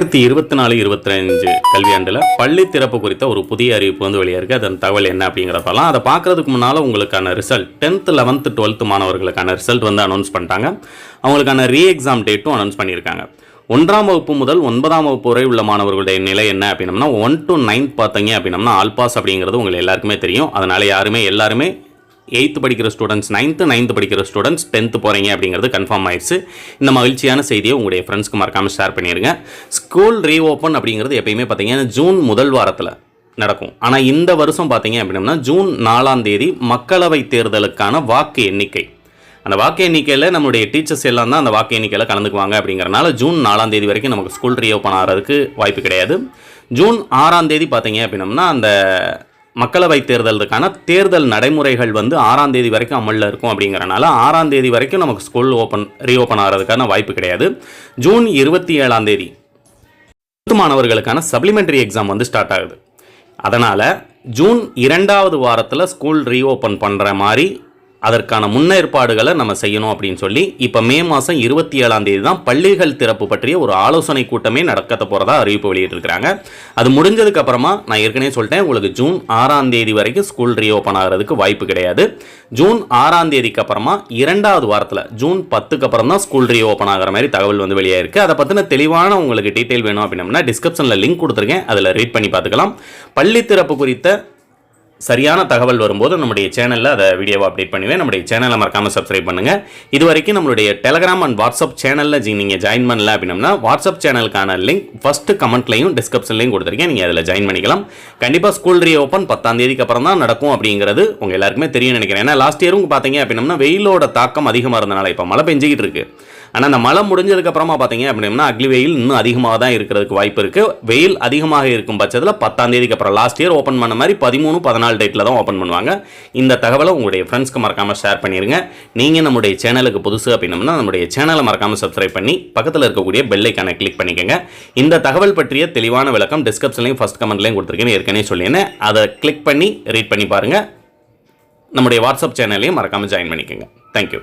2024-25 கல்வியாண்டில் பள்ளி திறப்பு குறித்த ஒரு புதிய அறிவிப்பு வந்து வெளியாக அதன் தகவல் என்ன அப்படிங்கிறதெல்லாம் அதை பார்க்குறதுக்கு முன்னால் உங்களுக்கான ரிசல்ட் 10th 11th 12th மாணவர்களுக்கான ரிசல்ட் வந்து அனௌன்ஸ் பண்ணிட்டாங்க. அவங்களுக்கான எக்ஸாம் டேட்டும் அனௌன்ஸ் பண்ணியிருக்காங்க. 1ஆம் வகுப்பு முதல் 9ஆம் வகுப்பு வரை உள்ள மாணவர்களுடைய நிலை என்ன அப்படின்னம்னா 1 to 9 பார்த்தீங்க அப்படின்னம்னா ஆல் பாஸ் அப்படிங்கிறது உங்களுக்கு எல்லாருக்குமே தெரியும். அதனால் எல்லாருமே 8th படிக்கிற ஸ்டூடெண்ட்ஸ் 9th படிக்கிற ஸ்டூடெண்ட்ஸ் 10th போகிறீங்க அப்படிங்கிறது கன்ஃபார்ம் ஆயிடுச்சு. இந்த மகிழ்ச்சியான செய்தியை உங்களுடைய ஃப்ரெண்ட்ஸ்க்கு மறக்காமல் ஷேர் பண்ணிடுங்க. ஸ்கூல் ரீஓப்பன் அப்படிங்கிறது எப்பயுமே பார்த்தீங்கன்னா ஜூன் முதல் வாரத்தில் நடக்கும். ஆனால் இந்த வருஷம் பார்த்தீங்க அப்படின்னா ஜூன் 4ஆம் தேதி மக்களவை தேர்தலுக்கான வாக்கு எண்ணிக்கை. அந்த வாக்கு எண்ணிக்கையில் நம்மளுடைய டீச்சர்ஸ் எல்லாம் தான் அந்த வாக்கு எண்ணிக்கையில் கலந்துக்குவாங்க. அப்படிங்கிறனால ஜூன் 4ஆம் தேதி வரைக்கும் நமக்கு ஸ்கூல் ரீஓப்பன் ஆகிறதுக்கு வாய்ப்பு கிடையாது. ஜூன் 6ஆம் தேதி பார்த்தீங்க அப்படின்னம்னா அந்த மக்களவை தேர்தலுக்கான தேர்தல் நடைமுறைகள் வந்து 6ஆம் தேதி வரைக்கும் அமலில் இருக்கும். அப்படிங்கிறனால 6ஆம் தேதி வரைக்கும் நமக்கு ஸ்கூல் ரீஓப்பன் ஆகிறதுக்கான வாய்ப்பு கிடையாது. ஜூன் 27ஆம் தேதி மாணவர்களுக்கான சப்ளிமெண்டரி எக்ஸாம் வந்து ஸ்டார்ட் ஆகுது. அதனால் ஜூன் 2வது வாரத்தில் ஸ்கூல் ரீஓப்பன் பண்ணுற மாதிரி அதற்கான முன்னேற்பாடுகளை நம்ம செய்யணும் அப்படின்னு சொல்லி இப்போ மே மாதம் 27ஆம் தேதி தான் பள்ளிகள் திறப்பு பற்றிய ஒரு ஆலோசனை கூட்டமே நடக்க போகிறதா அறிவிப்பு வெளியிட்டிருக்கிறாங்க. அது முடிஞ்சதுக்கு அப்புறமா நான் ஏற்கனவே சொல்லிட்டேன், உங்களுக்கு ஜூன் 6ஆம் தேதி வரைக்கும் ஸ்கூல் ரீஓப்பன் ஆகிறதுக்கு வாய்ப்பு கிடையாது. ஜூன் 6ஆம் தேதிக்கு அப்புறமா 2வது வாரத்தில் ஜூன் 10க்கு அப்புறம் தான் ஸ்கூல் ரீஓப்பன் ஆகிற மாதிரி தகவல் வந்து வெளியாயிருக்கு. அதை பற்றின தெளிவான உங்களுக்கு டீட்டெயில் வேணும் அப்படின்னா டிஸ்கிரிப்ஷனில் லிங்க் கொடுத்துருக்கேன், அதில் ரீட் பண்ணி பார்த்துக்கலாம். பள்ளி திறப்பு குறித்த சரியான தகவல் வரும்போது நம்முடைய சேனலில் அதை வீடியோவை அப்டேட் பண்ணுவேன். நம்முடைய சேனலை மறக்காமல் சப்ஸ்கிரைப் பண்ணுங்கள். இது வரைக்கும் நம்மளுடைய டெலகிராம் அண்ட் வாட்ஸ்அப் சேனலில் நீங்கள் ஜாயின் பண்ணல அப்படின்னா வாட்ஸ்அப் சேனலுக்கான லிங்க் ஃபஸ்ட்டு கமெண்ட்லையும் டிஸ்கிரிப்ஷன்லையும் கொடுத்துருக்கேன், நீங்கள் அதில் ஜாயின் பண்ணிக்கலாம். கண்டிப்பாக ஸ்கூல் ரீஓப்பன் 10ஆம் தேதிக்கு அப்புறம் தான் நடக்கும் அப்படிங்கிறது உங்கள் எல்லாருக்குமே தெரியும் நினைக்கிறேன். ஏன்னா லாஸ்ட் இயரும் பார்த்தீங்க அப்படின்னா வெயிலோட தாக்கம் அதிகமாக இருந்தனால இப்போ மழை பெஞ்சிக்கிட்டு இருக்கு. ஆனால் அந்த மழை முடிஞ்சதுக்கப்புறமா பார்த்தீங்க அப்படின்னா அக்லி வெயில் இன்னும் அதிகமாக தான் இருக்கிறதுக்கு வாய்ப்பு இருக்குது. வெயில் அதிகமாக இருக்கும் பட்சத்தில் 10ஆம் தேதிக்கு அப்புறம் லாஸ்ட் இயர் ஓப்பன் பண்ண மாதிரி 13, 14 டேட்டில் தான் ஓப்பன் பண்ணுவாங்க. இந்த தகவலை உங்களுடைய ஃப்ரெண்ட்ஸ்க்கு மறக்காமல் ஷேர் பண்ணிடுங்க. நீங்கள் நம்முடைய சேனலுக்கு புதுசு அப்படின்னா நம்முடைய சேனலை மறக்காமல் சப்ஸ்கிரைப் பண்ணி பக்கத்தில் இருக்கக்கூடிய பெல் ஐக்கானை கிளிக் பண்ணிக்கோங்க. இந்த தகவல் பற்றிய தெளிவான விளக்கம் டிஸ்கிரிப்ஷன்லையும் ஃபஸ்ட் கமெண்ட்லையும் கொடுத்துருக்கேன்னு ஏற்கனவே சொல்லியிருந்தேன். அதை கிளிக் பண்ணி ரீட் பண்ணி பாருங்கள். நம்முடைய வாட்ஸ்அப் சேனலையும் மறக்காமல் ஜாயின் பண்ணிக்கோங்க. தேங்க்யூ.